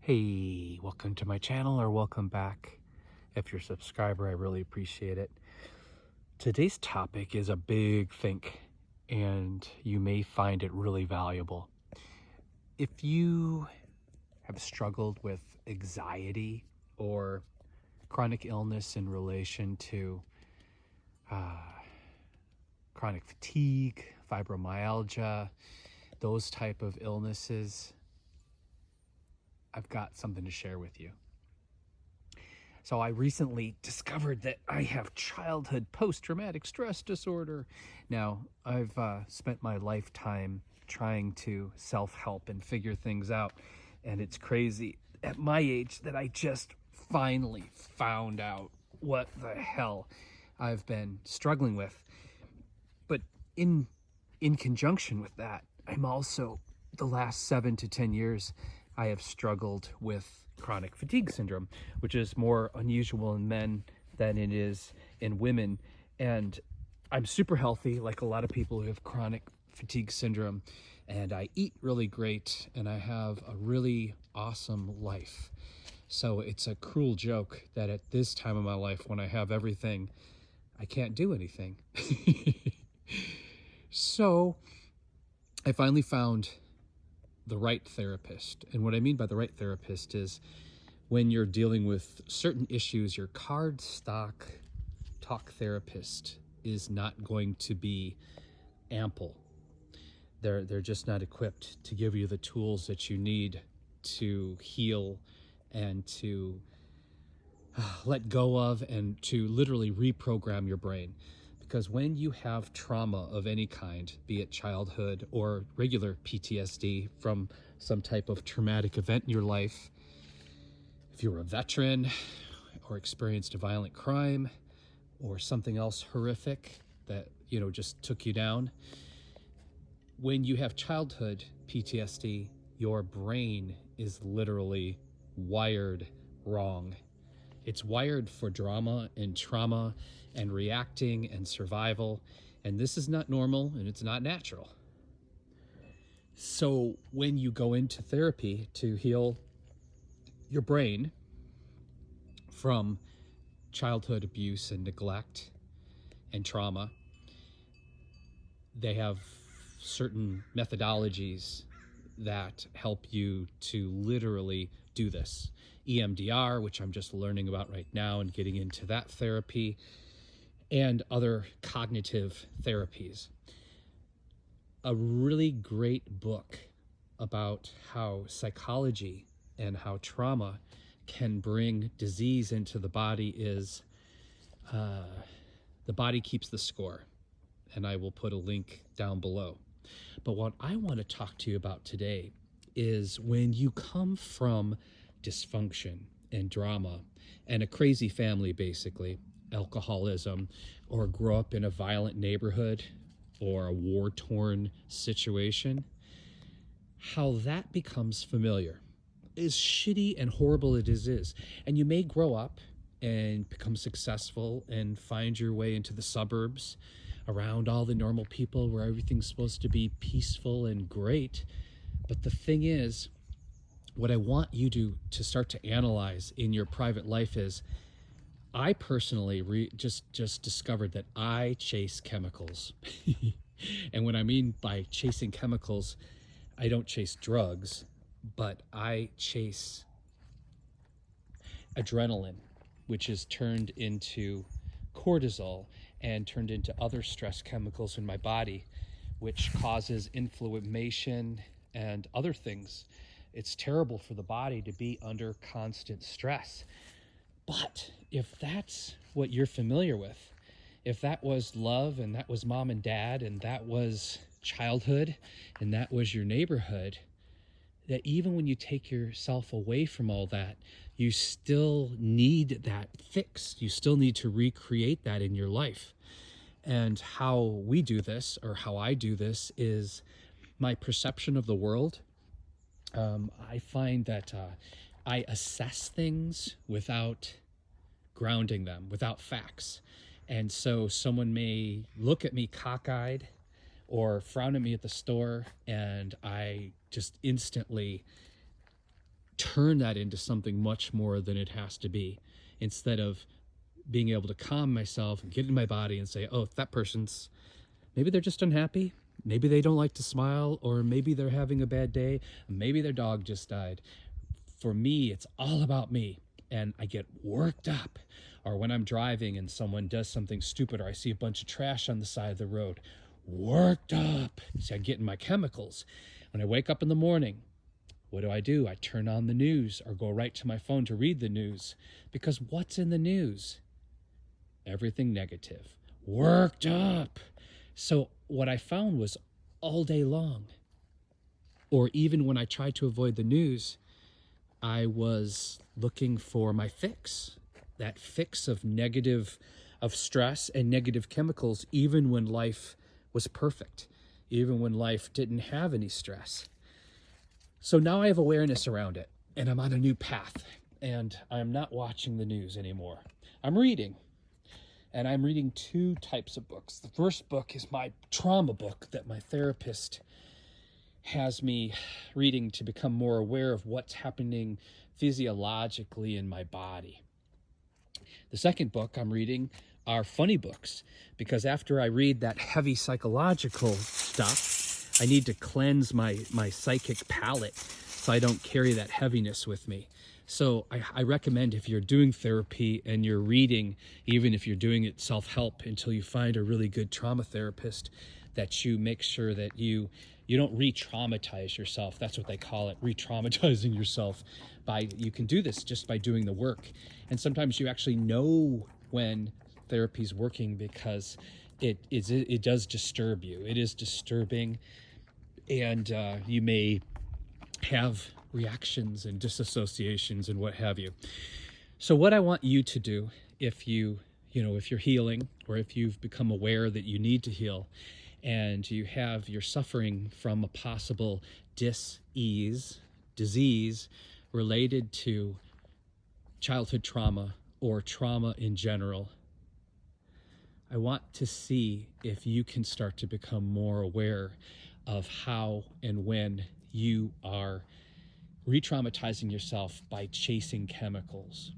Hey, welcome to my channel, or welcome back. If you're a subscriber, I really appreciate it. Today's topic is a big think, and you may find it really valuable. If you have struggled with anxiety or chronic illness in relation to chronic fatigue, fibromyalgia, those type of illnesses, I've got something to share with you. So I recently discovered that I have childhood post-traumatic stress disorder. Now, I've spent my lifetime trying to self-help and figure things out, and it's crazy at my age that I just finally found out what the hell I've been struggling with. But in conjunction with that, I'm also, the last 7 to 10 years, I have struggled with chronic fatigue syndrome, which is more unusual in men than it is in women. And I'm super healthy, like a lot of people who have chronic fatigue syndrome, and I eat really great, and I have a really awesome life. So it's a cruel joke that at this time of my life, when I have everything, I can't do anything. So I finally found the right therapist. And what I mean by the right therapist is when you're dealing with certain issues, your card stock talk therapist is not going to be ample. They're just not equipped to give you the tools that you need to heal and to let go of and to literally reprogram your brain. Because when you have trauma of any kind, be it childhood or regular PTSD from some type of traumatic event in your life, if you were a veteran or experienced a violent crime or something else horrific that, just took you down, when you have childhood PTSD, your brain is literally wired wrong. It's wired for drama and trauma and reacting and survival. And this is not normal and it's not natural. So when you go into therapy to heal your brain from childhood abuse and neglect and trauma, they have certain methodologies that help you to literally do this. EMDR, which I'm just learning about right now and getting into that therapy, and other cognitive therapies. A really great book about how psychology and how trauma can bring disease into the body is The Body Keeps the Score, and I will put a link down below. But what I want to talk to you about today is when you come from dysfunction and drama and a crazy family, basically, alcoholism, or grow up in a violent neighborhood or a war-torn situation, how that becomes familiar. As shitty and horrible it is. And you may grow up and become successful and find your way into the suburbs around all the normal people where everything's supposed to be peaceful and great. But the thing is, what I want you to start to analyze in your private life is, I personally just discovered that I chase chemicals. And what I mean by chasing chemicals, I don't chase drugs, but I chase adrenaline, which is turned into cortisol and turned into other stress chemicals in my body, which causes inflammation and other things. It's terrible for the body to be under constant stress. But if that's what you're familiar with, if that was love and that was mom and dad and that was childhood and that was your neighborhood, that even when you take yourself away from all that, you still need that fixed. You still need to recreate that in your life. And how we do this, or how I do this, is my perception of the world. I find that I assess things without grounding them, without facts. And so someone may look at me cockeyed or frown at me at the store, and I just instantly turn that into something much more than it has to be, instead of being able to calm myself and get in my body and say, oh, that person's, maybe they're just unhappy. Maybe they don't like to smile, or maybe they're having a bad day. Maybe their dog just died. For me, it's all about me, and I get worked up. Or when I'm driving and someone does something stupid, or I see a bunch of trash on the side of the road, worked up. See, I get in my chemicals. When I wake up in the morning, what do? I turn on the news or go right to my phone to read the news, because what's in the news? Everything negative. Worked up. So what I found was, all day long, or even when I tried to avoid the news, I was looking for my fix, that fix of stress and negative chemicals, even when life was perfect, even when life didn't have any stress. So now I have awareness around it, and I'm on a new path, and I'm not watching the news anymore. I'm reading, and I'm reading two types of books. The first book is my trauma book that my therapist has me reading to become more aware of what's happening physiologically in my body. The second book I'm reading are funny books, because after I read that heavy psychological stuff, I need to cleanse my psychic palate so I don't carry that heaviness with me. So I recommend, if you're doing therapy and you're reading, even if you're doing it self-help until you find a really good trauma therapist, that you make sure that you don't re-traumatize yourself. That's what they call it, re-traumatizing yourself. You can do this just by doing the work. And sometimes you actually know when therapy's working, because it does disturb you. It is disturbing, and you may have reactions and disassociations and what have you. So what I want you to do, if you're healing, or if you've become aware that you need to heal, and you're suffering from a possible disease related to childhood trauma or trauma in general, I want to see if you can start to become more aware of how and when you are re-traumatizing yourself by chasing chemicals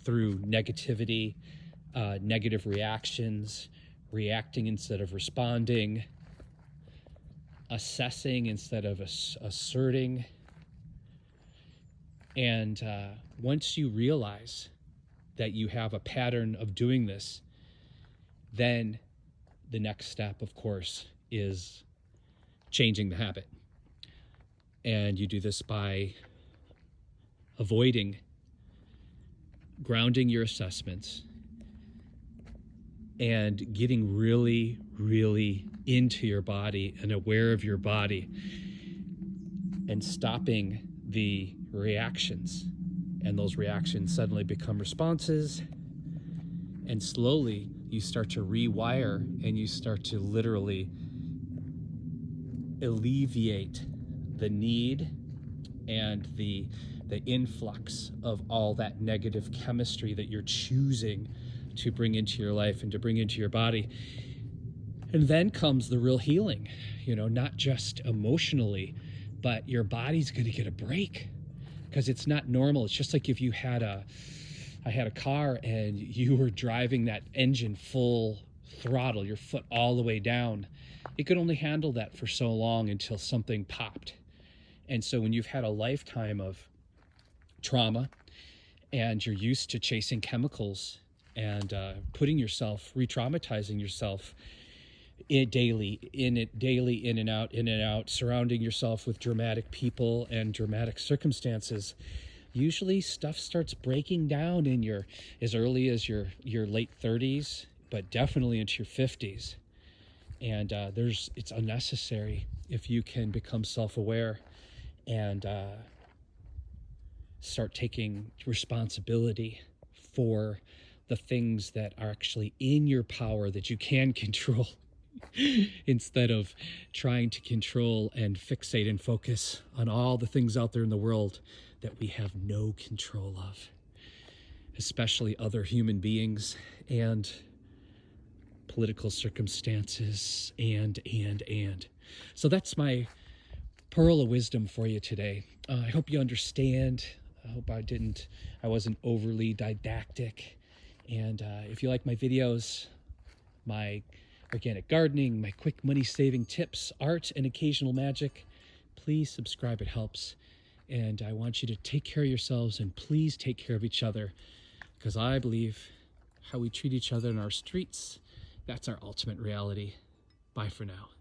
through negativity, negative reactions, reacting instead of responding, assessing instead of asserting. And once you realize that you have a pattern of doing this, then the next step, of course, is changing the habit. And you do this by grounding your assessments, and getting really, really into your body and aware of your body, and stopping the reactions. And those reactions suddenly become responses, and slowly you start to rewire, and you start to literally alleviate the need and the influx of all that negative chemistry that you're choosing to bring into your life and to bring into your body. And then comes the real healing, not just emotionally, but your body's going to get a break, because it's not normal. It's just like if I had a car and you were driving that engine full throttle, your foot all the way down. It could only handle that for so long until something popped. And so when you've had a lifetime of trauma, and you're used to chasing chemicals and re-traumatizing yourself daily, in and out, surrounding yourself with dramatic people and dramatic circumstances, usually stuff starts breaking down as early as your late 30s, but definitely into your 50s. And it's unnecessary if you can become self-aware and start taking responsibility for the things that are actually in your power that you can control, instead of trying to control and fixate and focus on all the things out there in the world that we have no control of, especially other human beings and political circumstances and. So that's my pearl of wisdom for you today. I hope you understand. I hope I wasn't overly didactic. And if you like my videos, my organic gardening, my quick money saving tips, art, and occasional magic, please subscribe. It helps. And I want you to take care of yourselves and please take care of each other, because I believe how we treat each other in our streets, that's our ultimate reality. Bye for now.